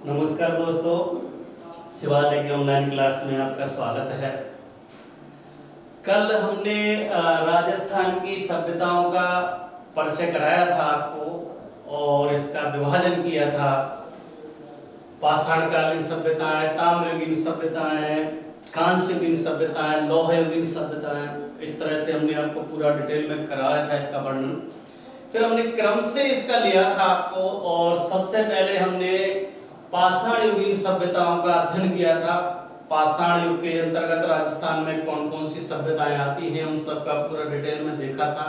नमस्कार दोस्तों, शिवालय के ऑनलाइन क्लास में आपका स्वागत है। कल हमने राजस्थान की सभ्यताओं का परिचय कराया था आपको और इसका विभाजन किया था। पाषाणकालीन सभ्यताएं, ताम्रयुगीन सभ्यताएं, कांस्ययुगीन सभ्यताएं, लौहयुगीन सभ्यताएं, इस तरह से हमने आपको पूरा डिटेल में कराया था इसका वर्णन। फिर हमने क्रम से इसका लिया था आपको और सबसे पहले हमने पाषाण युगीन सभ्यताओं का अध्ययन किया था। पाषाण युग के अंतर्गत राजस्थान में कौन कौन सी सभ्यताएं आती हैं उन सब का पूरा डिटेल में देखा था।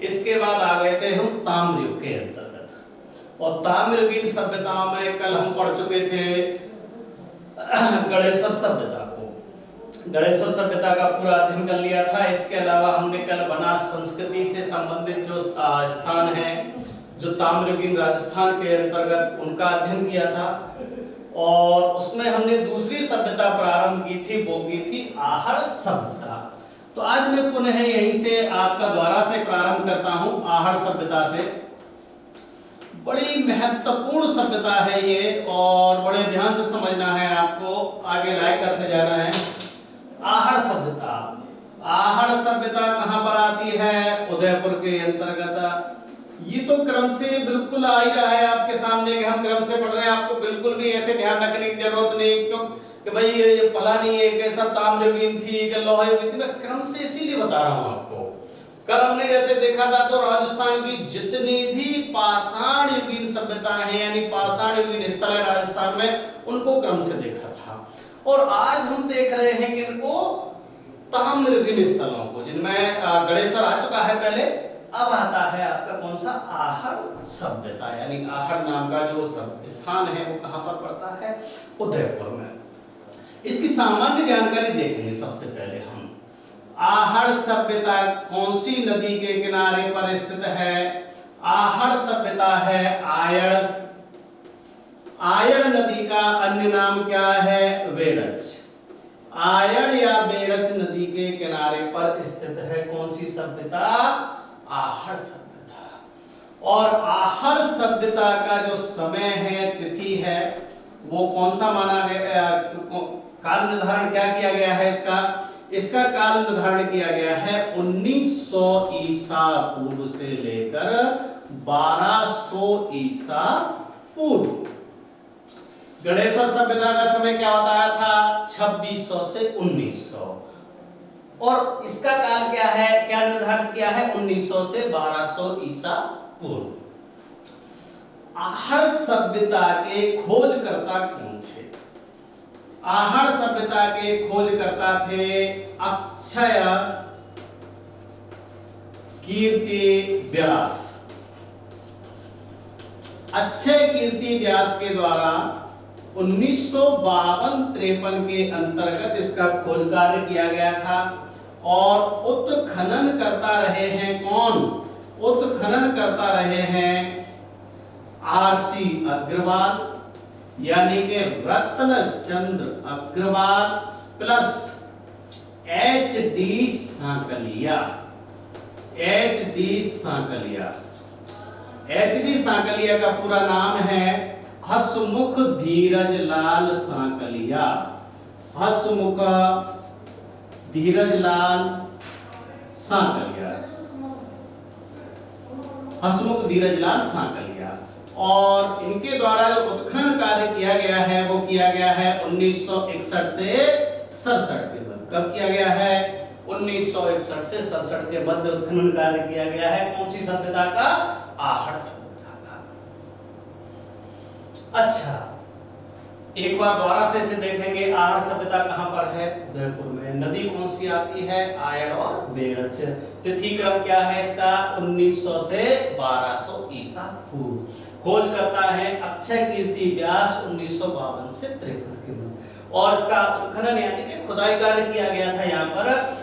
इसके बाद आ गए थे हम ताम्र युग के अंतर्गत और ताम्र युगीन सभ्यताओं में कल हम पढ़ चुके थे गणेश्वर सभ्यता को। गणेश्वर सभ्यता का पूरा अध्ययन कर लिया था। इसके अलावा हमने कल बनास संस्कृति से संबंधित जो स्थान है जो ताम्रयुगीन राजस्थान के अंतर्गत उनका अध्ययन किया था और उसमें हमने दूसरी सभ्यता प्रारंभ की थी, वो की थी आहड़ सभ्यता। तो आज मैं पुनः यहीं से आपका द्वारा से प्रारंभ करता हूं आहड़ सभ्यता से। बड़ी महत्वपूर्ण सभ्यता है ये और बड़े ध्यान से समझना है आपको, आगे लाइक करते जाना है। आहड़ सभ्यता, आहड़ सभ्यता कहां पर आती है? उदयपुर के अंतर्गत। ये तो क्रम से बिल्कुल आ ही रहा है आपके सामने कि हम क्रम से पढ़ रहे हैं। आपको बिल्कुल भी ऐसे ध्यान रखने की जरूरत नहीं क्यों कि भाई ये फलानी है कैसा ताम्रयुगीन थी कि लौहयुगीन थी। मैं क्रम से इसीलिए बता रहा हूं आपको। कल हमने जैसे देखा था तो राजस्थान की जितनी भी पाषाण युगीन सभ्यता है यानी पाषाण युगीन स्थल है राजस्थान में उनको क्रम से देखा था और आज हम देख रहे हैं कि इनको ताम्रयुगीन स्थलों को जिनमें गणेश्वर आ चुका है पहले। अब आता है आपका कौन सा? आहड़ सभ्यता यानी आहड़ नाम का जो स्थान है वो कहां पर पड़ता है? उदयपुर में। इसकी सामान्य जानकारी देखेंगे सबसे पहले हम। आहड़ सभ्यता कौन सी नदी के किनारे पर स्थित है? आहड़ सभ्यता है आयड़। आयड़ नदी का अन्य नाम क्या है? वेड़च। आयड़ या वेड़च नदी के किनारे पर स्थित है कौन सी सभ्यता? आहड़ सभ्यता। और आहड़ सभ्यता का जो समय है, तिथि है, वो कौन सा माना गया? काल निर्धारण क्या किया गया है इसका? इसका काल निर्धारण किया गया है 1900 ईसा पूर्व से लेकर 1200 ईसा पूर्व। गणेश्वर सभ्यता का समय क्या बताया था? 2600 से 1900 और इसका काल क्या है? क्या निर्धारित किया है? 1900 से 1200 ईसा पूर्व। आहड़ सभ्यता के खोजकर्ता कौन थे? आहड़ सभ्यता के खोजकर्ता थे अक्षय कीर्ति व्यास। अक्षय कीर्ति व्यास के द्वारा 1952-53 के अंतर्गत इसका खोज कार्य किया गया था और उत्खनन करता रहे हैं कौन? उत्खनन करता रहे हैं आरसी अग्रवाल यानी कि Ratnachandra Agarwal plus HD Sankalia. HD Sankalia, HD Sankalia का पूरा नाम है हसमुख धीरज लाल सांकलिया। हसमुख धीरज लाल सांकलिया, हसमुख धीरज लाल सांकलिया। और इनके द्वारा जो उत्खनन कार्य किया गया है वो किया गया है 1961 से 67 के मध्य। कब किया गया है? 1961 से 67 के मध्य उत्खनन कार्य किया गया है। कौन सी सभ्यता का? आहड़ सभ्यता का। अच्छा, एक बार दोबारा से इसे देखेंगे। आहड़ सभ्यता कहां पर है? उदयपुर में। नदी कौन सी आती है? आयड़ और वेड़च। तिथि क्रम क्या है इसका? 1900 से 1200 ईसा पूर्व। खोज करता है अक्षय कीर्ति व्यास 1952 से 53 के मध्य और इसका उत्खनन यानी कि खुदाई कार्य किया गया था यहाँ पर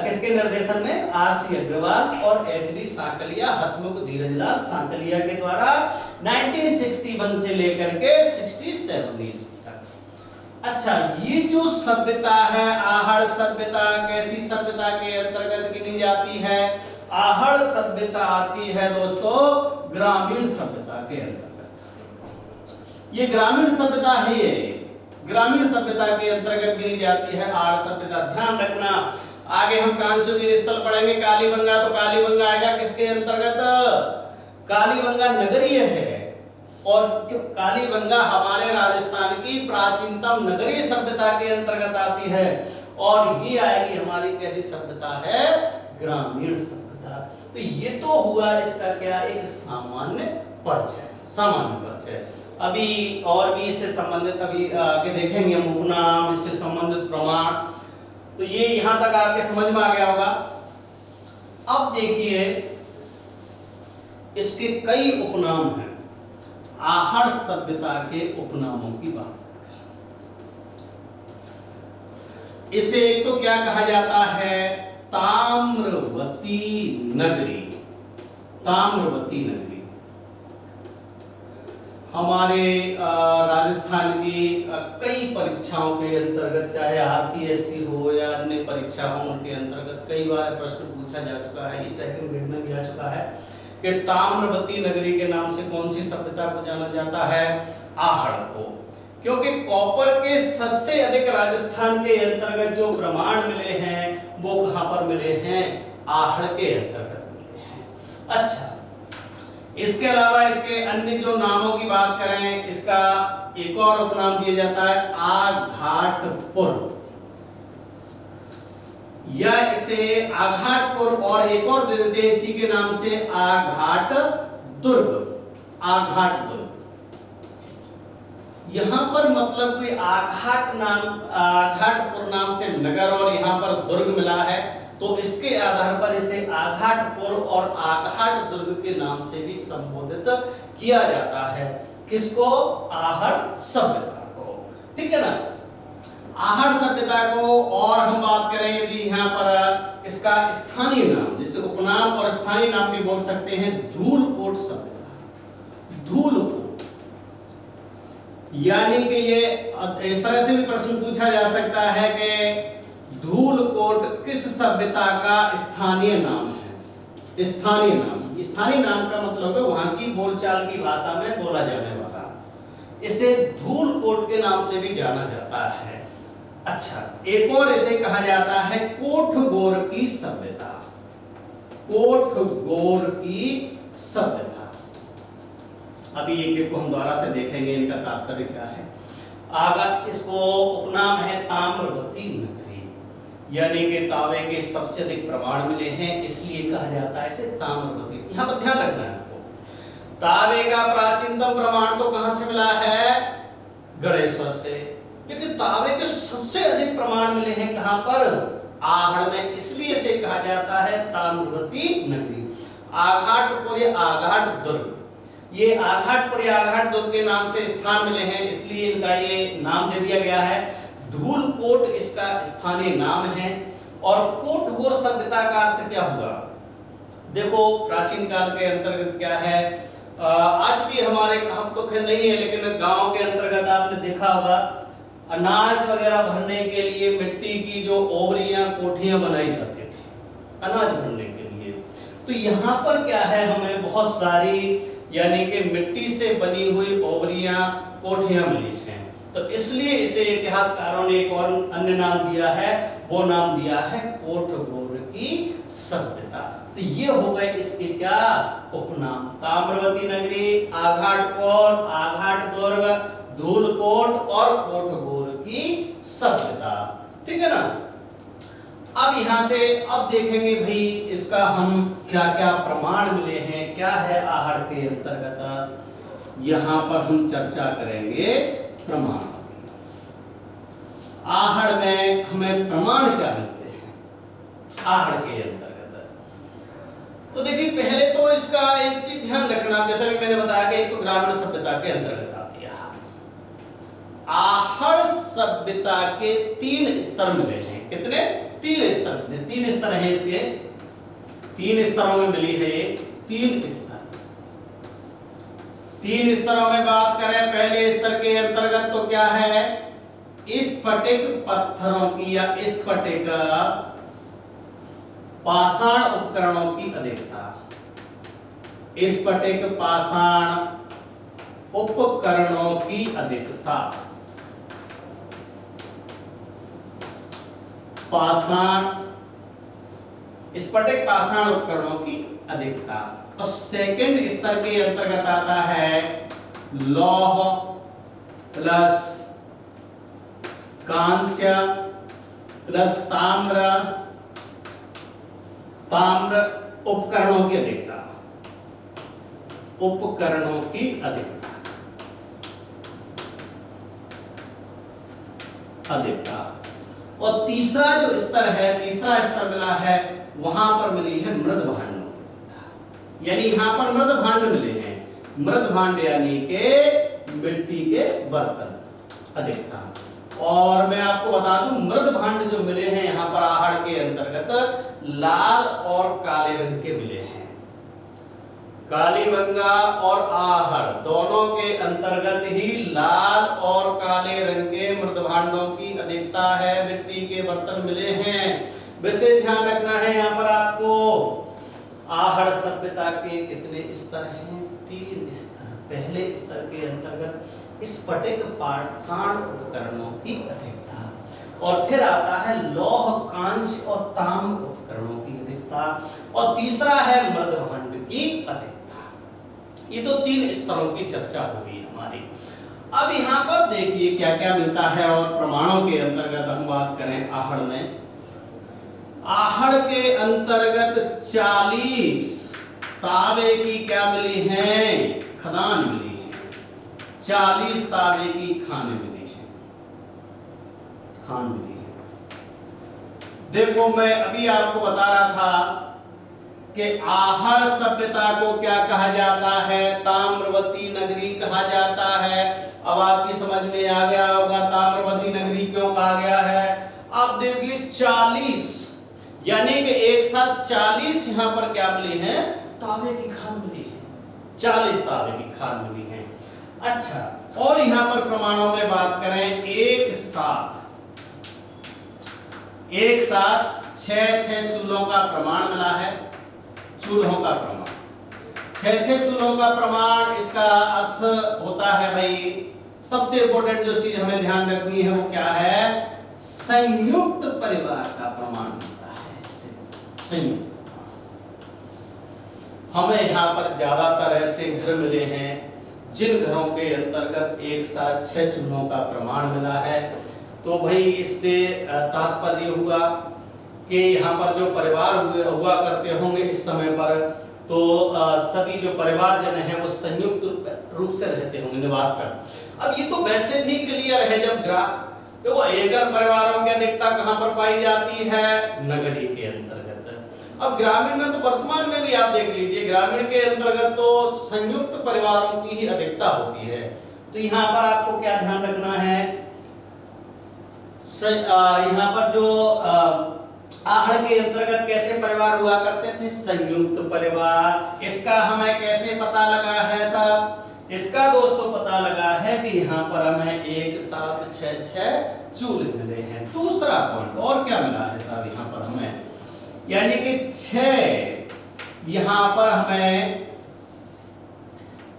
किसके निर्देशन में? आरसी अग्रवाल और एचडी सांकलिया, हसमुख धीरजलाल सांकलिया के द्वारा 1961 से लेकर के 67 ईस्वी तक। अच्छा, ये जो सभ्यता है आहड़ सभ्यता कैसी सभ्यता के अंतर्गत गिनी जाती है? आहड़ सभ्यता आती है दोस्तों ग्रामीण सभ्यता के अंतर्गत। ये ग्रामीण सभ्यता है, ये ग्रामीण सभ्यता के अंतर्गत गिनी जाती है आड़ सभ्यता। ध्यान रखना, आगे हम कांस्ययुगीन स्थल पढ़ेंगे कालीबंगा, तो कालीबंगा आएगा किसके अंतर्गत? कालीबंगा नगरीय है, और कालीबंगा हमारे राजस्थान की प्राचीनतम नगरीय सभ्यता के अंतर्गत आती है, और ये आएगी हमारी कैसी सभ्यता है? ग्रामीण सभ्यता। तो ये तो हुआ इसका क्या, एक सामान्य परिचय, सामान्य परिचय। अभी और भी इससे संबंधित अभी आगे देखेंगे हम उपनाम, इससे संबंधित प्रमाण। तो ये यहां तक आपके समझ में आ गया होगा। अब देखिए इसके कई उपनाम हैं। आहड़ सभ्यता के उपनामों की बात, इसे एक तो क्या कहा जाता है? ताम्रवती नगरी। ताम्रवती नगरी हमारे राजस्थान की कई परीक्षाओं के अंतर्गत, चाहे आरपीएससी हो या अन्य परीक्षा हो, उनके अंतर्गत कई बार प्रश्न पूछा जा चुका है, इस सेकंड ग्रेड में भी आ चुका है कि ताम्रवती नगरी के नाम से कौन सी सभ्यता को जाना जाता है? आहड़ को। क्योंकि कॉपर के सबसे अधिक राजस्थान के अंतर्गत जो प्रमाण मिले हैं वो कहां पर मिले हैं? आहड़ के अंतर्गत मिले हैं। अच्छा, इसके अलावा इसके अन्य जो नामों की बात करें, इसका एक और उपनाम दिया जाता है आघाटपुर, या इसे आघाटपुर, और एक और दे देते हैं इसी के नाम से आघाट दुर्ग। आघाट दुर्ग यहां पर मतलब कोई आघाटपुर नाम से नगर और यहां पर दुर्ग मिला है, तो इसके आधार पर इसे आघाटपुर और आघाट दुर्ग के नाम से भी संबोधित किया जाता है। किसको? आहड़ सभ्यता को। ठीक है ना, आहड़ सभ्यता को। और हम बात करें यदि यहाँ पर इसका स्थानीय नाम, जिसे उपनाम और स्थानीय नाम भी बोल सकते हैं, धूलकोट सभ्यता। धूलकोट यानी कि ये इस तरह से भी प्रश्न पूछा जा सकता है कि धूलकोट किस सभ्यता का स्थानीय नाम है? स्थानीय नाम, स्थानीय नाम का मतलब है वहां की बोलचाल की भाषा में बोला जाने वाला, इसे धूलकोट के नाम से भी जाना जाता है। अच्छा, एक और इसे कहा जाता है कोठगोर की सभ्यता। कोठगोर की सभ्यता। अभी एक को हम दोबारा से देखेंगे, इनका तात्पर्य क्या है। आगा इसको उपनाम है ताम्रवती नगरी, यानी कि तांबे के सबसे अधिक प्रमाण मिले हैं, इसलिए कहा जाता है इसे ताम्रवती। यहां पर ध्यान रखना है आपको, तांबे का प्राचीनतम प्रमाण तो कहां से मिला है? गणेश्वर से। लेकिन तांबे के सबसे अधिक प्रमाण मिले हैं कहां पर? आहड़ में, इसलिए इसे कहा जाता है ताम्रवती नगरी। आघाटपुर या आघाट दुर्ग, ये आघाटपुर या आघाट दुर्ग के नाम से स्थान मिले हैं, इसलिए इनका ये नाम दे दिया गया है। धूलकोट इसका स्थानीय नाम है। और कोठगोर सभ्यता का अर्थ क्या हुआ? देखो, प्राचीन काल के अंतर्गत क्या है, आज भी हमारे, हम तो खैर नहीं है, लेकिन गांव के अंतर्गत आपने देखा होगा अनाज वगैरह भरने के लिए मिट्टी की जो ओबरियां, कोठियां बनाई जाती थी अनाज भरने के लिए। तो यहाँ पर क्या है, हमें बहुत सारी यानी कि मिट्टी से बनी हुई ओबरियां, कोठियां मिली हैं, तो इसलिए इसे इतिहासकारों ने एक और अन्य नाम दिया है, वो नाम दिया है कोठगोर की सभ्यता। तो ये हो गए इसके क्या उपनाम? ताम्रवती नगरी, आघाटपुर, आघाट दुर्ग, धूलकोट और कोठगोर की सभ्यता। ठीक है ना। अब यहां से अब देखेंगे भाई इसका हम क्या क्या प्रमाण मिले हैं, क्या है आहड़ के अंतर्गत, यहां पर हम चर्चा करेंगे प्रमाण। आहड़ में हमें प्रमाण क्या मिलते हैं आहड़ के अंतर्गत? तो देखिए, पहले तो इसका एक चीज ध्यान रखना, जैसा कि मैंने बताया कि एक तो ग्रामीण सभ्यता के अंतर्गत आती है। आहड़ सभ्यता के 3 स्तर मिले हैं। कितने? 3 स्तर। 3 स्तर हैं इसके, 3 स्तरों में मिली है ये 3 स्तर। 3 स्तरों में बात करें, पहले स्तर के अंतर्गत तो क्या है, स्फटिक पत्थरों की या स्फटिक पाषाण उपकरणों की अधिकता। स्फटिक पाषाण उपकरणों की अधिकता, पाषाण स्फटिक पाषाण उपकरणों की अधिकता। और सेकंड स्तर के अंतर्गत आता है लौह प्लस कांस्य प्लस ताम्र उपकरणों की अधिकता, उपकरणों की अधिकता। और तीसरा जो स्तर है, तीसरा स्तर मिला है, वहां पर मिली है मृद भांडों की अधिकता। यानी यहां पर मृद भांड मिले हैं, मृद भांड यानी के मिट्टी के बर्तन अधिकता। और मैं आपको बता दूं, मृद भांड जो मिले हैं यहां पर आहड़ के अंतर्गत लाल और काले रंग के मिले हैं। कालीबंगा और आहड़ दोनों के अंतर्गत ही लाल और काले रंग के मृद भांडों की अधिकता है, मिट्टी के बर्तन मिले हैं। वैसे ध्यान रखना है यहाँ पर आपको, आहड़ सभ्यता के कितने स्तर हैं? 3 स्तर। पहले स्तर के अंतर्गत स्फटिक पाषाण उपकरणों की अधिकता, और फिर आता है लौह कांस्य और ताम्र उपकरणों की अधिकता, और तीसरा है मृद भांड की अधिकता। ये तो 3 स्तरों की चर्चा हो गई हमारी। अब यहाँ पर देखिए क्या क्या मिलता है। और प्रमाणों के अंतर्गत हम बात करें आहड़ में, आहड़ के अंतर्गत 40 तांबे की क्या मिली हैं? खदान मिली है। 40 तांबे की खान मिली है, खान मिली है। देखो मैं अभी आपको बता रहा था कि आहड़ सभ्यता को क्या कहा जाता है? ताम्रवती नगरी कहा जाता है। अब आपकी समझ में आ गया होगा ताम्रवती नगरी क्यों कहा गया है। अब देखिए 40 यानी कि एक साथ 40 यहाँ पर क्या मिली है? तांबे की खान मिली है। 40 तांबे की खान मिली है। अच्छा, और यहाँ पर प्रमाणों में बात करें, एक साथ 6 चूल्हों का प्रमाण मिला है। चूल्हों का प्रमाण 6 चूल्हों का प्रमाण, इसका अर्थ होता है भाई, सबसे इंपॉर्टेंट जो चीज हमें ध्यान रखनी है वो क्या है? संयुक्त परिवार का प्रमाण होता है। संयुक्त, हमें यहाँ पर ज्यादातर ऐसे घर मिले हैं जिन घरों के अंतर्गत एक साथ 6 चूल्हों का प्रमाण मिला है। तो भाई इससे तात्पर्य हुआ कि यहाँ पर जो परिवार हुआ करते होंगे इस समय पर, तो सभी जो परिवारजन हैं वो संयुक्त रूप से रहते होंगे, निवास कर। अब ये तो वैसे भी क्लियर है, जब देखो एकल परिवारों की अधिकता कहाँ पर पाई जाती है? नगरी के अंतर्गत। अब ग्रामीण में तो वर्तमान में भी आप देख लीजिए, ग्रामीण के अंतर्गत तो संयुक्त परिवारों की ही अधिकता होती है। तो यहाँ पर आपको क्या ध्यान रखना है? यहाँ पर जो आहड़ के अंतर्गत कैसे परिवार हुआ करते थे? संयुक्त परिवार। इसका हमें कैसे पता लगा है साहब? इसका दोस्तों पता लगा है कि यहाँ पर हमें एक साथ 6 चूल्हे मिले हैं। दूसरा पॉइंट और क्या मिला है साहब यहाँ पर हमें? यानी कि 6 यहाँ पर हमें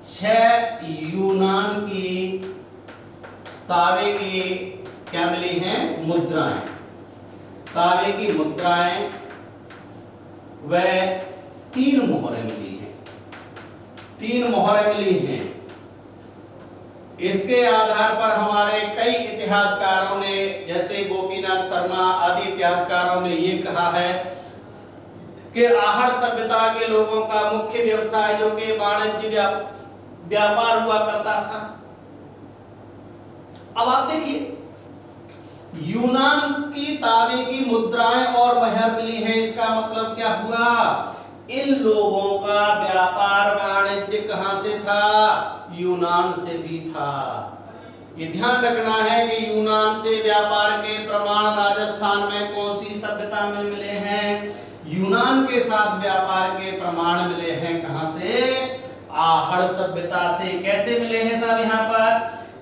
6 यूनान की तांबे की क्या मिली हैं? मुद्राएं। तांबे की मुद्राएं व 3 मोहरें मिली हैं। 3 मोहरें मिली हैं। इसके आधार पर हमारे कई इतिहासकारों ने, जैसे गोपीनाथ शर्मा आदि इतिहासकारों ने ये कहा है कि आहड़ सभ्यता के लोगों का मुख्य व्यवसाय जो कि वाणिज्य व्यापार हुआ करता था। अब आप देखिए, यूनान की तांबे की मुद्राएं और मोहर मिली हैं, इसका मतलब क्या हुआ? इन लोगों का व्यापार वाणिज्य कहां से था? यूनान से भी था। ये ध्यान रखना है कि यूनान से व्यापार के प्रमाण राजस्थान में कौन सी सभ्यता में मिले हैं? यूनान के साथ व्यापार के प्रमाण मिले हैं कहां से? आहड़ सभ्यता से। कैसे मिले हैं साहब यहाँ पर?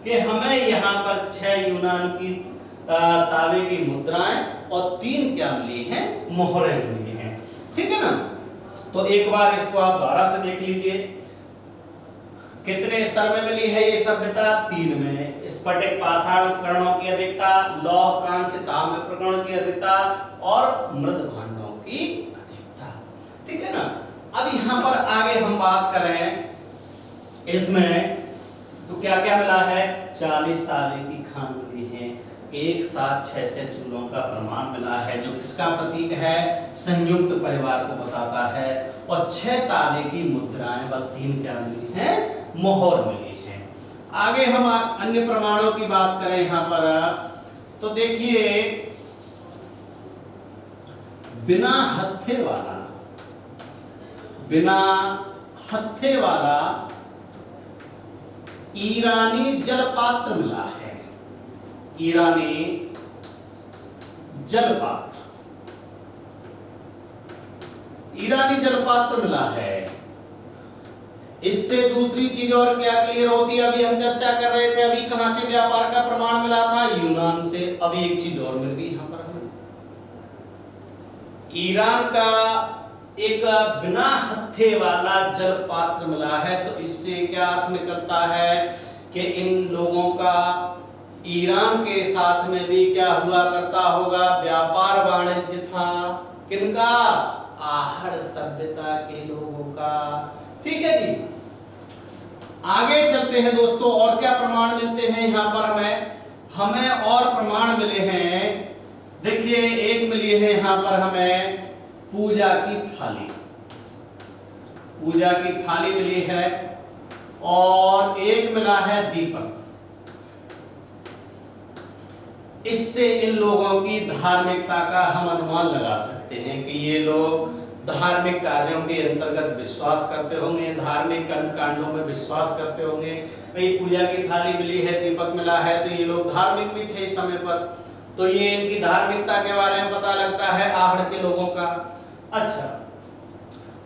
कि हमें यहाँ पर 6 यूनान की तांबे की मुद्राएं और 3 क्या मिली हैं? मोहरें मिली हैं। ठीक है ना? तो एक बार इसको आप दोबारा से देख लीजिए। कितने स्तर में मिली है ये सभ्यता? 3 में। स्फटिक पाषाण उपकरणों की अधिकता, लौह कांस्य ताम्र उपकरणों की अधिकता और मृद भांडों की अधिकता। ठीक है ना। अब यहाँ पर आगे हम बात करें इसमें तो क्या क्या मिला है? 40 तांबे की खान मिली है, एक साथ 6 चूल्हों का प्रमाण मिला है जो किसका प्रतीक है? संयुक्त परिवार को बताता है। और 6 तांबे की मुद्राएं व 3 क्या मिली है? मोहर मिली है। आगे हम अन्य प्रमाणों की बात करें यहाँ पर तो देखिए बिना हत्थे वाला ईरानी जलपात्र मिला है। ईरानी जलपात्र मिला है। इससे दूसरी चीज और क्या क्लियर होती है? अभी हम चर्चा कर रहे थे, अभी कहां से व्यापार का प्रमाण मिला था? यूनान से। अभी एक चीज और मिल गई यहां पर हमें, ईरान का एक बिना हत्थे वाला जलपात्र मिला है। तो इससे क्या अर्थ निकलता है कि इन लोगों का ईरान के साथ में भी क्या हुआ करता होगा? व्यापार वाणिज्य था। किनका? आहड़ सभ्यता के लोगों का। ठीक है जी। आगे चलते हैं दोस्तों, और क्या प्रमाण मिलते हैं यहाँ पर हमें और प्रमाण मिले हैं। देखिए एक मिली है यहाँ पर हमें पूजा की थाली मिली है, और एक मिला है दीपक। इससे इन लोगों की धार्मिकता का हम अनुमान लगा सकते हैं कि ये लोग धार्मिक कार्यों के अंतर्गत विश्वास करते होंगे, धार्मिक कर्मकांडों में विश्वास करते होंगे। भाई पूजा की थाली मिली है, दीपक मिला है, तो ये लोग धार्मिक भी थे इस समय पर। तो ये इनकी धार्मिकता के बारे में पता लगता है आहड़ के लोगों का। अच्छा,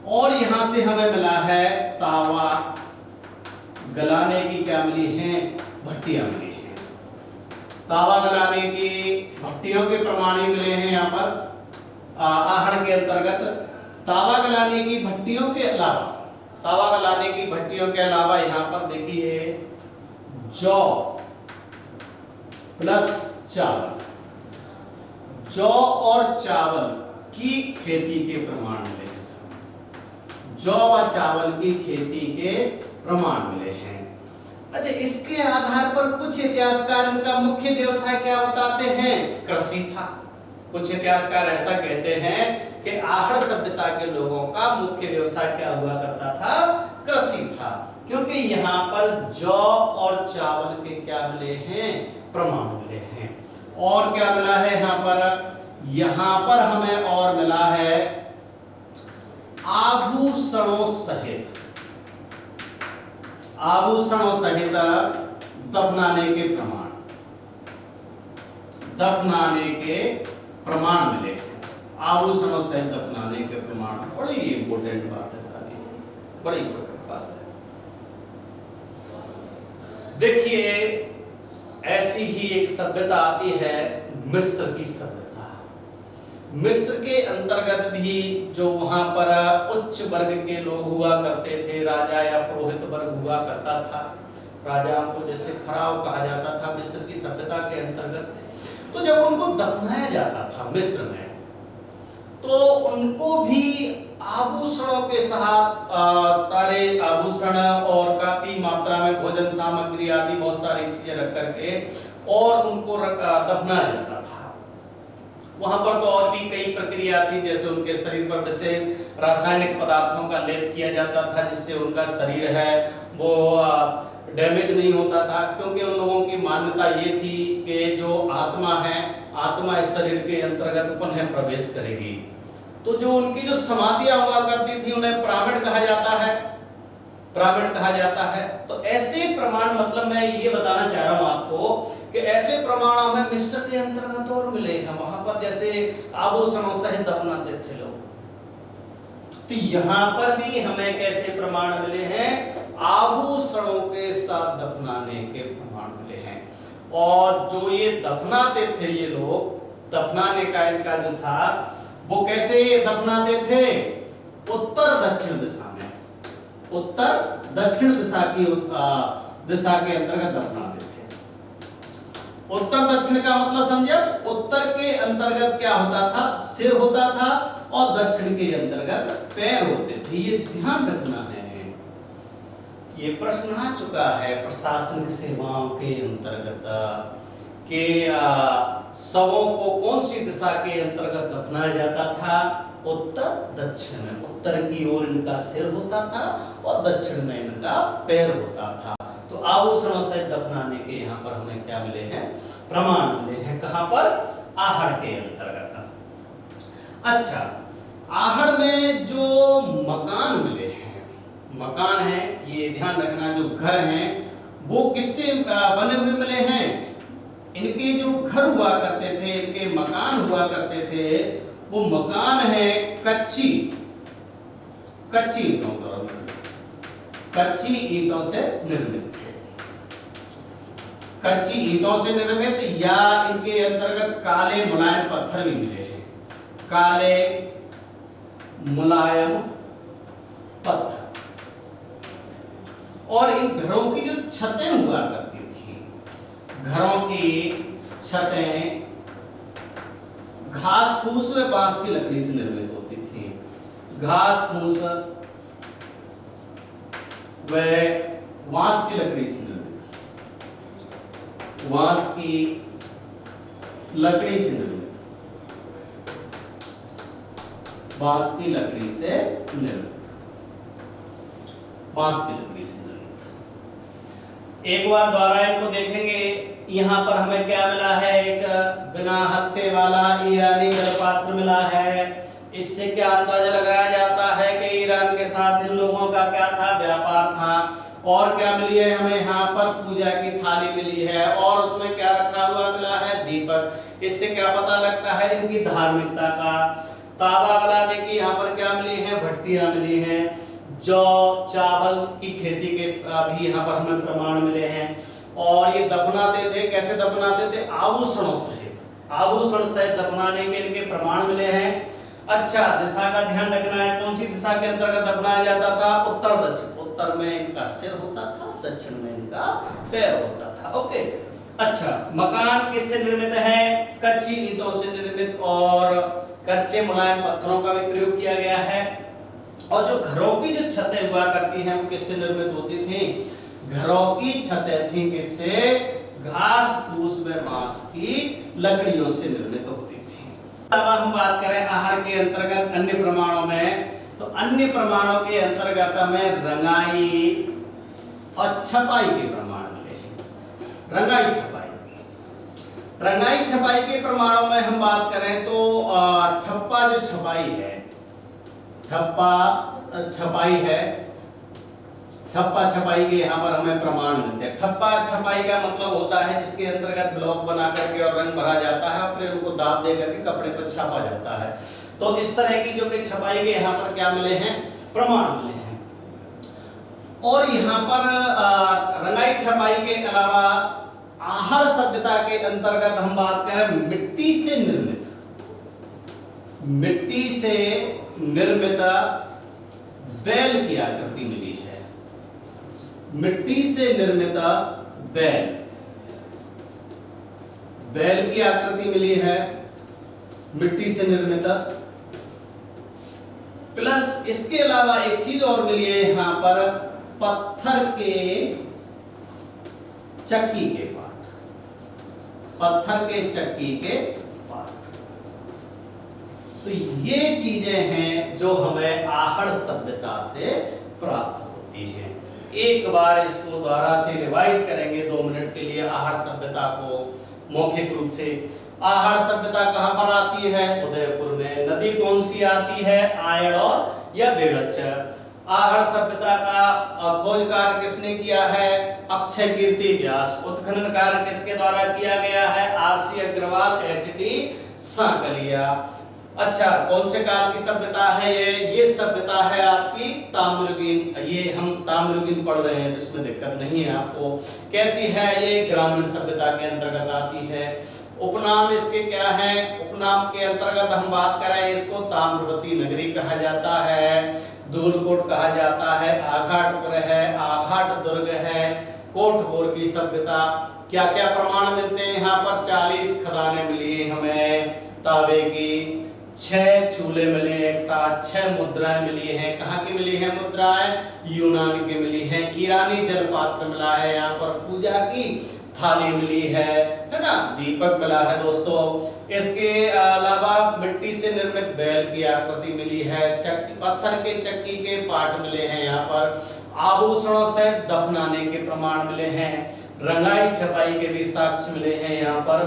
और यहां से हमें मिला है तावा गलाने की क्या मिली है? भट्टियां मिली है। तावा गलाने की भट्टियों के प्रमाण मिले हैं यहाँ पर आहड़ के अंतर्गत। तावा गलाने की भट्टियों के अलावा यहाँ पर देखिए जौ प्लस चावल, जौ और चावल की खेती के प्रमाण मिले हैं। जौ व चावल की खेती के प्रमाण मिले हैं। अच्छा, इसके आधार पर कुछ इतिहासकार इनका मुख्य व्यवसाय क्या बताते हैं? कृषि था। कुछ इतिहासकार ऐसा कहते हैं कि आहड़ सभ्यता के लोगों का मुख्य व्यवसाय क्या हुआ करता था? कृषि था, क्योंकि यहाँ पर जौ और चावल के क्या मिले हैं? प्रमाण मिले हैं। और क्या मिला है यहाँ पर हमें और मिला है आभूषणों सहित दफनाने के प्रमाण मिले हैं। आभूषणों सहित दफनाने के प्रमाण बड़ी इंपोर्टेंट बात है, सारी बड़ी इंपोर्टेंट बात है। देखिए ऐसी ही एक सभ्यता आती है मिस्र की सभ्यता। मिस्र के अंतर्गत भी जो वहां पर उच्च वर्ग के लोग हुआ करते थे, राजा या पुरोहित वर्ग हुआ करता था। राजाओं को जैसे फराव कहा जाता था मिस्र की सभ्यता के अंतर्गत। तो जब उनको दफनाया जाता था मिस्र में, तो उनको भी आभूषणों के साथ सारे आभूषण और काफी मात्रा में भोजन सामग्री आदि बहुत सारी चीजें रख करके और उनको दफनाया जाता था। वहां पर तो और भी कई प्रक्रिया थी, जैसे उनके शरीर पर विशेष रासायनिक पदार्थों का लेप किया जाता था जिससे उनका शरीर है वो डैमेज नहीं होता था, क्योंकि उन लोगों की मान्यता ये थी कि जो आत्मा है, आत्मा इस शरीर के अंतर्गत पुनः प्रवेश करेगी। तो जो उनकी जो समाधियां हुआ करती थी उन्हें पिरामिड कहा जाता है। तो ऐसे प्रमाण, मतलब मैं ये बताना चाह रहा हूं आपको कि ऐसे प्रमाण हमें मिस्र के अंतर्गत और मिले हैं। वहां पर जैसे आभूषणों सहित दफनाते थे लोग, तो यहाँ पर भी हमें कैसे प्रमाण मिले हैं? आभूषणों के साथ दफनाने के प्रमाण मिले हैं। और जो ये दफनाते थे ये लोग, दफनाने का इनका जो था वो कैसे दफनाते थे? उत्तर दक्षिण दिशा में। उत्तर दक्षिण दिशा के अंतर्गत दफनाते थे। उत्तर दक्षिण का मतलब समझे, उत्तर के अंतर्गत क्या होता था, सिर होता था और दक्षिण के अंतर्गत पैर होते थे। ये ध्यान रखना है। ये प्रश्न आ चुका है प्रशासनिक सेवाओं के अंतर्गत कि शवों को कौन सी दिशा के अंतर्गत दफनाया जाता था, उत्तर दक्षिण में। उत्तर की ओर इनका सिर होता था और दक्षिण में इनका पैर होता था। तो आभूषणों से दफनाने के यहाँ पर हमें क्या मिले हैं, प्रमाण मिले हैं। कहां पर, आहड़ के अंतर्गत। अच्छा, आहड़ में जो मकान मिले हैं, मकान है, ये ध्यान रखना, जो घर हैं वो किससे बने हुए मिले हैं। इनके जो घर हुआ करते थे, इनके मकान हुआ करते थे, वो मकान है कच्ची ईंटों द्वारा निर्मित, कच्ची ईंटों से निर्मित थे। कच्ची ईंटों से निर्मित, या इनके अंतर्गत काले मुलायम पत्थर भी मिले हैं, काले मुलायम पत्थर। और इन घरों की जो छतें हुआ करती थी, घरों की छतें घास फूस व बांस की लकड़ी से निर्मित होती थी। घास फूस व बांस की लकड़ी से निर्मित, बांस की लकड़ी से निर्मित, बांस की लकड़ी से निर्मित, बांस की लकड़ी से निर्मित। एक बार दोबारा इनको देखेंगे। यहाँ पर हमें क्या मिला है, एक बिना हत्थे वाला ईरानी जलपात्र मिला है। इससे क्या अंदाजा लगाया जाता है कि ईरान के साथ इन लोगों का क्या था, व्यापार था। और क्या मिली है हमें यहाँ पर, पूजा की थाली मिली है और उसमें क्या रखा हुआ मिला है, दीपक। इससे क्या पता लगता है इनकी धार्मिकता का। तावा बनाने की यहाँ पर क्या मिली है, भट्टियां मिली हैं। जौ चावल की खेती के भी यहाँ पर हमें प्रमाण मिले हैं। और ये दफनाते थे, कैसे दफनाते थे, आभूषणों सहित, आभूषण सहित दफनाने के इनके प्रमाण मिले हैं। अच्छा, दिशा का ध्यान रखना है, कौन सी दिशा के अंतर्गत दफनाया जाता था, उत्तर दक्षिण। उत्तर में इनका सिर होता था, दक्षिण में इनका पैर होता था। ओके। अच्छा, मकान किससे निर्मित है, कच्ची ईंटों से निर्मित, और कच्चे मुलायम पत्थरों का भी प्रयोग किया गया है। और जो घरों की जो छतें हुआ करती हैं वो किससे निर्मित होती थी, घरों की छतें थी किससे, घास फूस व बांस की लकड़ियों से निर्मित होती थी। अब हम बात करें आहड़ के अंतर्गत अन्य प्रमाणों में, तो अन्य प्रमाणों के अंतर्गत हमें रंगाई और छपाई के प्रमाण मिले। रंगाई छपाई, रंगाई छपाई के प्रमाणों में हम बात करें तो ठप्पा जो छपाई है, ठप्पा छपाई है, ठप्पा छपाई के यहाँ पर हमें प्रमाण मिलते हैं। ठप्पा छपाई का मतलब होता है जिसके अंतर्गत ब्लॉक बना करके और रंग भरा जाता है और फिर उनको दाब दे करके कपड़े पर छापा जाता है। तो इस तरह की जो कि छपाई के यहाँ पर क्या मिले हैं, प्रमाण मिले हैं। और यहाँ पर रंगाई छपाई के अलावा आहड़ सभ्यता के अंतर्गत हम बात करें मिट्टी से निर्मित, मिट्टी से निर्मित बैल की आकृति मिली है। मिट्टी से निर्मित बैल, बैल की आकृति मिली है मिट्टी से निर्मित। प्लस इसके अलावा एक चीज और मिली है यहाँ पर, पत्थर के चक्की के पार्ट, पत्थर के चक्की के पार्ट। तो ये चीजें हैं जो हमें आहड़ सभ्यता से प्राप्त होती है। एक बार इसको दोबारा से रिवाइज करेंगे 2 मिनट के लिए आहड़ सभ्यता को मौखिक रूप से। आहड़ सभ्यता कहां पर आती है, उदयपुर में। नदी कौन सी आती है, आयड़ और या बेड़च। आहड़ सभ्यता का खोज कार्य किसने किया है, अक्षय कीर्ति व्यास। उत्खनन कार्य किसके द्वारा किया गया है, आरसी अग्रवाल, एचडी सांकलिया। अच्छा, कौन से काल की सभ्यता है ये सभ्यता है आपकी ताम्रगिन। ये हम ताम्रगिन पढ़ रहे हैं तो इसमें दिक्कत नहीं है आपको। कैसी है ये, ग्रामीण सभ्यता के अंतर्गत आती है। उपनाम इसके क्या है, उपनाम के अंतर्गत हम बात करें इसको ताम्रवती नगरी कहा जाता है। धूलकोट कहा जाता है, आघाटपुर है, आघाट दुर्ग है, कोटपुर की सभ्यता। क्या क्या प्रमाण मिलते हैं यहाँ पर? 40 खदानें मिली है हमें तांबे की, 6 चूल्हे मिले एक साथ, 6 मुद्राएं मिली हैं। कहाँ की मिली है मुद्राएं? यूनान की मिली है। ईरानी जलपात्र मिला है, यहाँ पर पूजा की थाली मिली है ना, दीपक मिला है दोस्तों। इसके अलावा मिट्टी से निर्मित बैल की आकृति मिली है, चक्की, पत्थर के चक्की के पार्ट मिले हैं यहाँ पर, आभूषणों से दफनाने के प्रमाण मिले हैं, रंगाई छपाई के भी साक्ष्य मिले हैं यहाँ पर।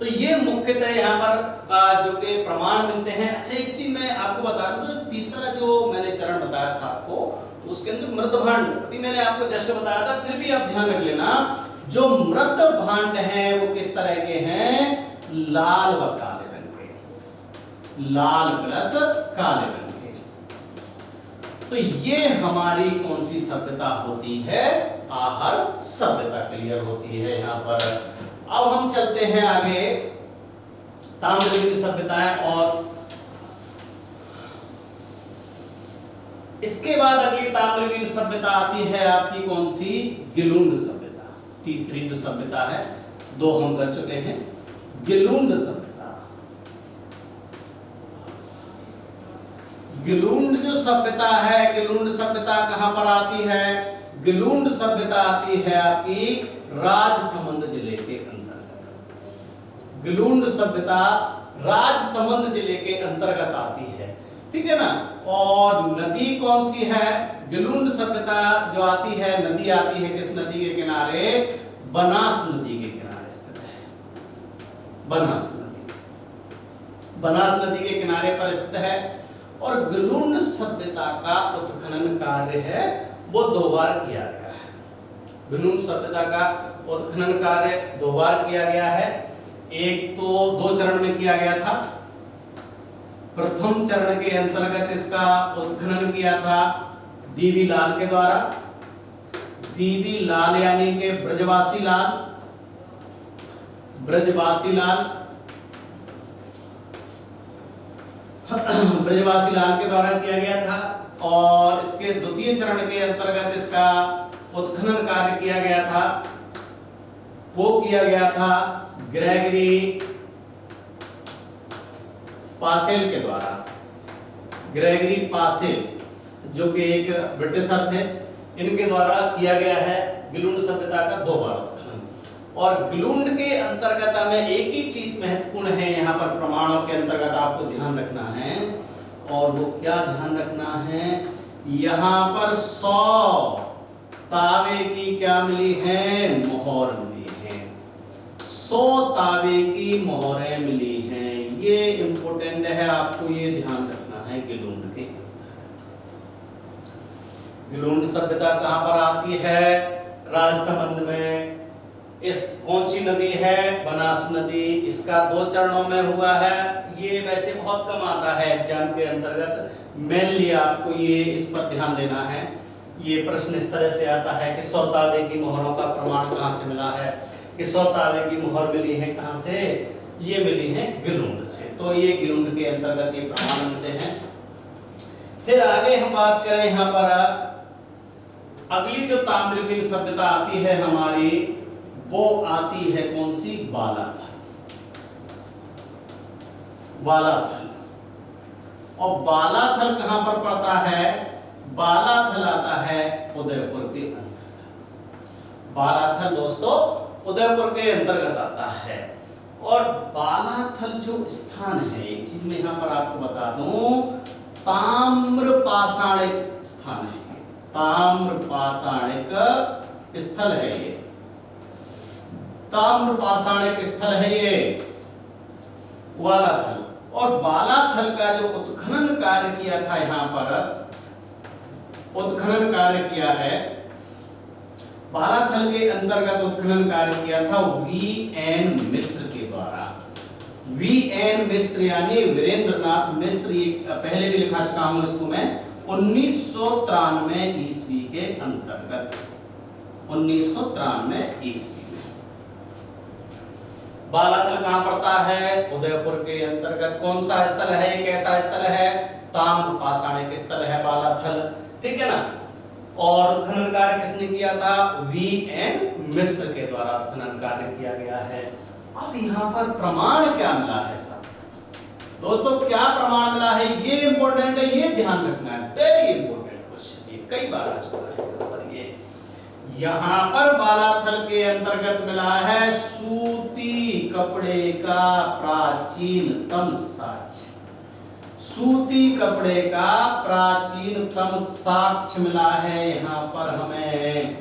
तो ये मुख्यतः यहाँ पर जो के प्रमाण मिलते हैं। अच्छा, एक चीज मैं आपको बता दूं, तो तीसरा जो मैंने चरण बताया था आपको, तो उसके अंदर मृत भांड अभी मैंने आपको जस्ट बताया था, फिर भी आप ध्यान रख लेना, जो मृत भांड हैं वो किस तरह के हैं? लाल व काले रंग के, लाल प्लस काले रंग के। तो ये हमारी कौन सी सभ्यता होती है? आहड़ सभ्यता क्लियर होती है यहाँ पर। अब हम चलते हैं आगे, ताम्रलिप्त सभ्यताएं, और इसके बाद अगली ताम्रलिप्त सभ्यता आती है आपकी कौन सी? गिलुंड सभ्यता। तीसरी जो सभ्यता है, 2 हम कर चुके हैं। गिलुंड सभ्यता, गिलुंड जो सभ्यता है, गिलुंड सभ्यता कहां पर आती है? गिलुंड सभ्यता आती है आपकी राजसमंद जिले के अंतर्गत। गिलुंड सभ्यता राजसमंद जिले के अंतर्गत आती है, ठीक है ना। और नदी कौन सी है? गिलुंड सभ्यता जो आती है, नदी आती है किस नदी के किनारे? बनास नदी के किनारे स्थित है। बनास नदी, बनास नदी के किनारे पर स्थित है। और गिलुंड सभ्यता का उत्खनन कार्य है वो 2 बार किया गया है। गिलुंड सभ्यता का उत्खनन कार्य 2 बार किया गया है। एक तो 2 चरण में किया गया था। प्रथम चरण के अंतर्गत इसका उत्खनन किया था बीबी लाल के द्वारा। बीबी लाल यानी के ब्रजवासी लाल, ब्रजवासी लाल, ब्रजवासी लाल के द्वारा किया गया था। और इसके द्वितीय चरण के अंतर्गत इसका उत्खनन कार्य किया गया था, वो किया गया था ग्रेगरी पासेल के द्वारा। ग्रेगरी पासेल जो कि एक ब्रिटिशर थे, इनके द्वारा किया गया है गिलुंड सभ्यता का 2 बार उत्खनन। और गिलुंड के अंतर्गत हमें एक ही चीज महत्वपूर्ण है यहाँ पर प्रमाणों के अंतर्गत आपको ध्यान रखना है, और वो क्या ध्यान रखना है? यहाँ पर 100 तांबे की क्या मिली है? मोहर मिली है। 100 तांबे की मोहरें मिली हैं। ये इंपॉर्टेंट है, आपको ये ध्यान रखना है गिलुंड के। गिलुंड सभ्यता कहां पर आती है? राजसमंद में। इस कौन सी नदी है? बनास नदी। इसका 2 चरणों में हुआ है। ये वैसे बहुत कम आता है एग्जाम के अंतर्गत, मेनली आपको ये इस पर ध्यान देना है। ये प्रश्न इस तरह से आता है कि 100 तांबे की मोहरों का प्रमाण कहां से मिला है? कि 100 तांबे की मोहर मिली है कहां से? ये मिली है गिलुंड से। तो ये गिलुंड के अंतर्गत ये प्रमाण मिलते हैं। फिर आगे हम बात करें यहाँ पर, अगली जो ताम्रलिप्त सभ्यता आती है हमारी, वो आती है कौन सी? बालाथल। बालाथल। और बालाथल कहां पर पड़ता है? बालाथल आता है उदयपुर के अंतर्गत। बालाथल दोस्तों उदयपुर के अंतर्गत आता है। और बालाथल जो स्थान है, एक चीज मैं यहां पर आपको बता दूं, ताम्र पाषाणिक स्थान है। ताम्र पाषाणिक स्थल है ये, ताम्र पाषाणिक स्थल है ये बालाथल। और बालाथल का जो उत्खनन कार्य किया था, यहाँ पर उत्खनन कार्य किया है, बालाथल के अंतर्गत उत्खनन कार्य किया था वी.एन. मिश्र के द्वारा। वी.एन. मिश्र यानी वीरेंद्र नाथ मिश्र, ये पहले भी लिखा चुका हूं इसको मैं, 1993 ईस्वी के अंतर्गत, 1993 ईस्वी में। बालाथल कहां पड़ता है? उदयपुर के अंतर्गत। कौन सा स्थल है? एक ऐसा स्थल है ताम्र पाषाणिक स्थल है बालाथल, ठीक है ना। और उत्खनन कार्य किसने किया था? V.N. मिश्र के द्वारा उत्खनन कार्य किया गया है। अब यहाँ पर प्रमाण क्या मिला है साहब? दोस्तों क्या प्रमाण मिला है ये इंपॉर्टेंट है, ये ध्यान रखना है, वेरी इंपॉर्टेंट क्वेश्चन, ये कई बार आ चुका है यहाँ पर। ये यहाँ पर बालाथल के अंतर्गत मिला है सूती कपड़े का प्राचीनतम साक्ष्य। सूती कपड़े का प्राचीनतम साक्ष्य मिला है यहाँ पर हमें,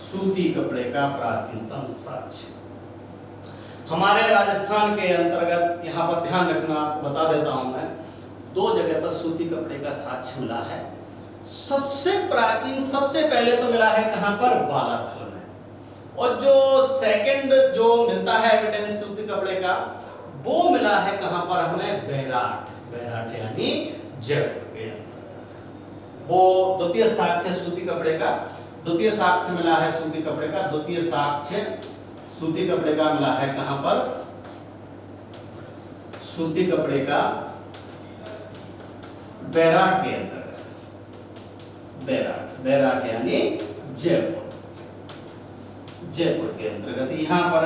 सूती कपड़े का प्राचीनतम साक्ष्य हमारे राजस्थान के अंतर्गत। यहाँ पर ध्यान रखना, आपको बता देता हूं मैं, 2 जगह पर सूती कपड़े का साक्ष्य मिला है। सबसे प्राचीन, सबसे पहले तो मिला है कहां पर? बालाथल में। और जो सेकंड जो मिलता है एविडेंस सूती कपड़े का, वो मिला है कहां पर हमें? बैराट, बैराट यानी जयपुर के अंतर्गत। वो द्वितीय साक्ष्य सूती कपड़े का, द्वितीय साक्ष्य मिला है सूती कपड़े का, द्वितीय साक्ष्य सूती कपड़े का मिला है कहां पर? सूती कपड़े का बैराट के अंतर्गत, बैराट, बैराट यानी जयपुर, जयपुर के अंतर्गत यहाँ पर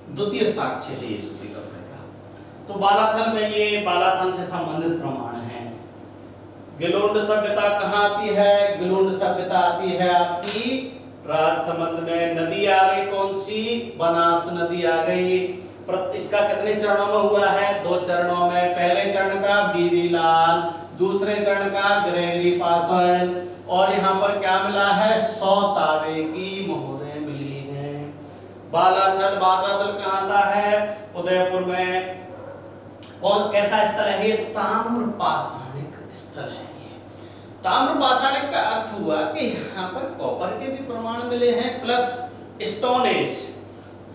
द्वितीय साक्ष्य है सूती कपड़े का। तो बालाथल में ये बालाथल से संबंधित प्रमाण है। गिलोंड सभ्यता कहाँ आती है? गिलोंड सभ्यता आती है आपकी राजसमंद में। नदी आ गई कौन सी? बनास नदी आ गई। इसका कितने चरणों में हुआ है? 2 चरणों में। पहले चरण का बीवी लाल, दूसरे चरण का ग्रेगरी पासन। और यहाँ पर क्या मिला है? 100 तांबे की मोहरें मिली हैं। बालाथल, बालाथल कहाँ आता है? उदयपुर में। कौन, कैसा स्थल है ये? ताम्र पाषाणिक स्थल है। ताम्र पाषाणिक का अर्थ हुआ कि यहाँ पर कॉपर के भी प्रमाण मिले हैं प्लस स्टोन एज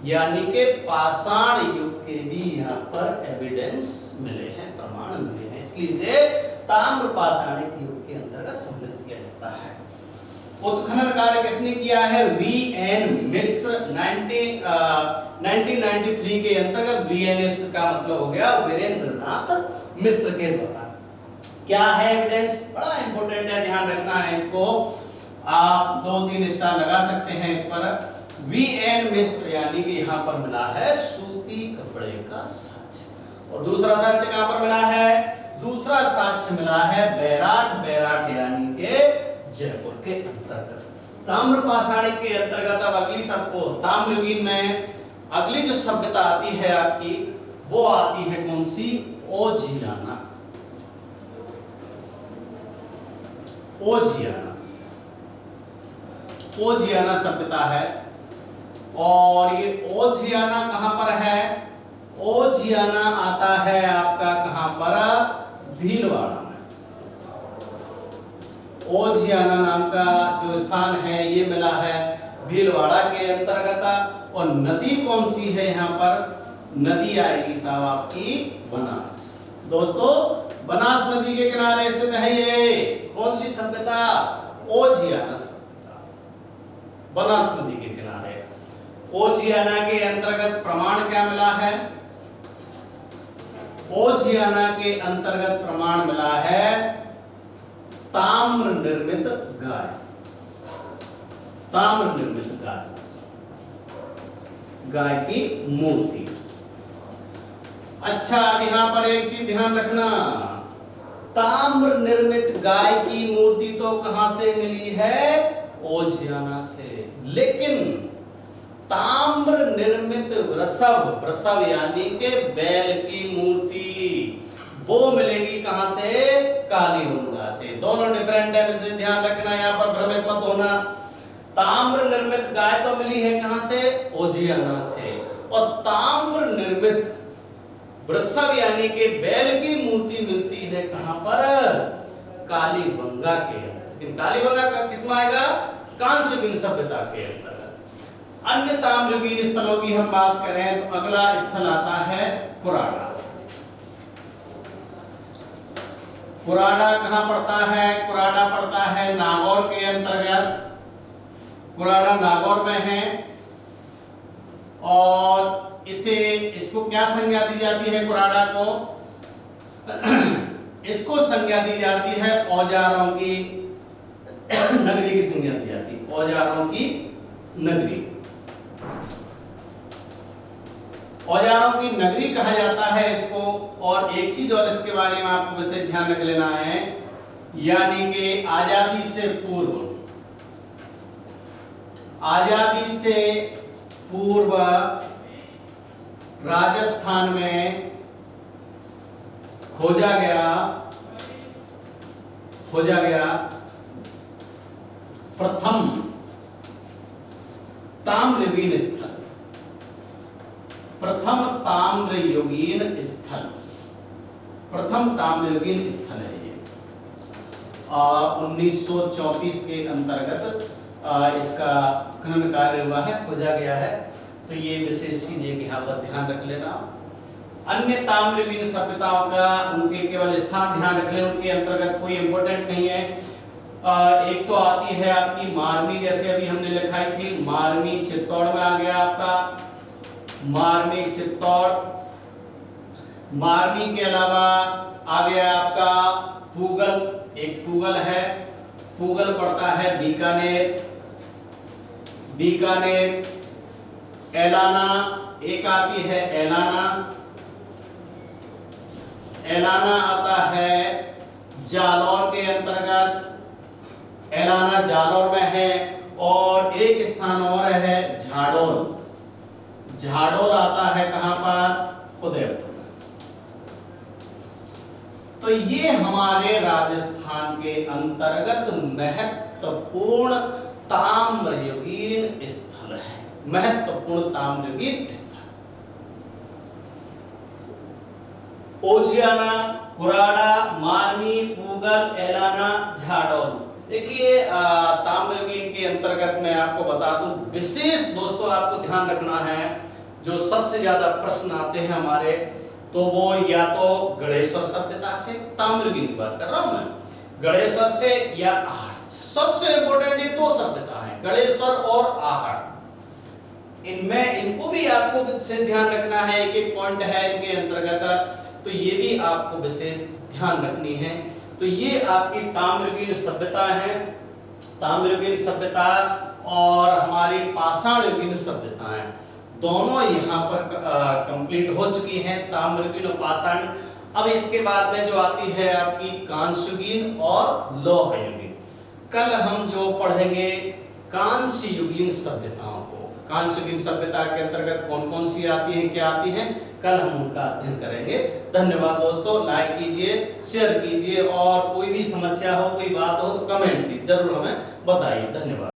यानी के पाषाण युग के भी यहाँ पर एविडेंस मिले हैं, प्रमाण मिले हैं, इसलिए इसे ताम्र पाषाणिक युग के अंतर्गत सम्मिलित किया जाता है। उत्खनन कार्य किसने किया है? V.N. मिश्र 1993 के अंतर्गत। V.N. मिश्र का मतलब हो गया वीरेंद्रनाथ मिश्र के द्वारा। क्या है एविडेंस? बड़ा इंपॉर्टेंट है, ध्यान रखना है इसको। आप 2-3 स्टार लगा सकते हैं इस पर। V.N. मिश्र यानी कि यहाँ पर मिला है सूती कपड़े का साक्ष्य। और दूसरा साक्ष्य कहाँ पर मिला है? दूसरा साक्ष्य मिला है बैराट, बैराट यानी के जयपुर के अंतर्गत। ताम्र पाषाणिक के अंतर्गत अब अगली सबको ताम्रयुगीन में अगली जो सभ्यता आती है आपकी, वो आती है कौन सी? ओजियाना। ओजियाना, ओजियाना सभ्यता है। और ये ओजियाना कहां पर है? ओजियाना आता है आपका कहां पर? भीलवाड़ा में। ओजियाना नाम का जो स्थान है ये मिला है भीलवाड़ा के अंतर्गत। और नदी कौन सी है यहाँ पर? नदी आएगी साहब आपकी बनास। दोस्तों बनास नदी के किनारे स्थित है ये कौन सी सभ्यता? ओजियाना सभ्यता, बनास नदी के किनारे। ओजियाना के अंतर्गत प्रमाण क्या मिला है? ओजियाना के अंतर्गत प्रमाण मिला है ताम्र निर्मित गाय, ताम्र निर्मित गाय, गाय की मूर्ति। अच्छा, अब यहां पर एक चीज ध्यान रखना, ताम्र निर्मित गाय की मूर्ति तो कहां से मिली है? ओजियाना से। लेकिन ताम्र निर्मित वृषभ, वृषभ यानी के बैल की मूर्ति, वो मिलेगी कहां से? कालीबंगा से। दोनों डिफरेंट है, इसे ध्यान रखना, यहाँ पर भ्रमित मत होना। ताम्र निर्मित गाय तो मिली है कहां से? ओजियाना से। और ताम्र निर्मित वृषभ यानी के बैल की मूर्ति मिलती है कहां पर? कालीबंगा के। लेकिन कालीबंगा का किसमें आएगा? कांस्ययुगीन सभ्यता के अंतर्गत। अन्य ताम्रयुगीन स्थलों की हम बात करें तो अगला स्थल आता है कुराडा। कुराडा कहां पड़ता है? कुराडा पड़ता है नागौर के अंतर्गत। कुराडा नागौर में है। और इसको क्या संज्ञा दी जाती है? कुराडा को इसको संज्ञा दी जाती है औजारों की नगरी की संज्ञा दी जाती है, औजारों की नगरी। औजारों की नगरी कहा जाता है इसको। और एक चीज और इसके बारे में आपको वैसे ध्यान रख लेना है, यानी कि आजादी से पूर्व, आजादी से पूर्व राजस्थान में खोजा गया प्रथम ताम्रयुगीन स्थल, प्रथम ताम्रयुगीन स्थल, प्रथम ताम्रयुगीन स्थल है ये। 1934 के अंतर्गत इसका खनन कार्य हुआ है, खोजा गया है। तो ये विशेष चीज है कि यहाँ पर ध्यान रख लेना। अन्य ताम्रयुगीन सभ्यताओं का उनके केवल स्थान ध्यान रख लें, उनके अंतर्गत कोई इंपॉर्टेंट नहीं है। एक तो आती है आपकी मारमी, जैसे अभी हमने लिखाई थी, मारमी चित्तौड़ में आ गया आपका, मारमी चित्तौड़। मारमी के अलावा आ गया आपका पूगल, एक पूगल है, पूगल पड़ता है बीकानेर, बीकानेर। एलाना एक आती है एलाना, एलाना आता है जालौर के अंतर्गत, एलाना जालौर में है। और एक स्थान और है झाडोल, झाडोल आता है कहां पर, उदयपुर। तो ये हमारे राजस्थान के अंतर्गत महत्वपूर्ण ताम्रयुगीन स्थल है, महत्वपूर्ण ताम्रयुगीन स्थल। ओजियाना, कुराड़ा, मारमी, पूगल, एलाना, झाडोल। देखिए ताम्रयुगीन के अंतर्गत मैं आपको बता दूं, विशेष दोस्तों आपको ध्यान रखना है, जो सबसे ज्यादा प्रश्न आते हैं हमारे, तो वो या तो गणेश्वर सभ्यता से, ताम्रयुगीन की बात कर रहा हूं मैं, गणेश्वर से या आहट से। सबसे इंपॉर्टेंट ये दो सभ्यता है, गणेश्वर और आहट। इनमें इनको भी आपको से ध्यान रखना है, एक एक पॉइंट है इनके अंतर्गत, तो ये भी आपको विशेष ध्यान रखनी है। तो ये आपकी ताम्रयुगीन सभ्यता है, ताम्रयुगीन सभ्यता और हमारी पाषाण युगीन सभ्यता है, दोनों यहाँ पर कंप्लीट हो चुकी हैं, ताम्रयुगीन और पाषाण। अब इसके बाद में जो आती है आपकी कांस्ययुगीन और लौह युगीन। कल हम जो पढ़ेंगे कांस्य युगीन सभ्यताओं को, कांस्य युगीन सभ्यता के अंतर्गत कौन कौन सी आती है, क्या आती है, कल हम उनका अध्ययन करेंगे। धन्यवाद दोस्तों, लाइक कीजिए, शेयर कीजिए, और कोई भी समस्या हो, कोई बात हो तो कमेंट भी जरूर हमें बताइए। धन्यवाद।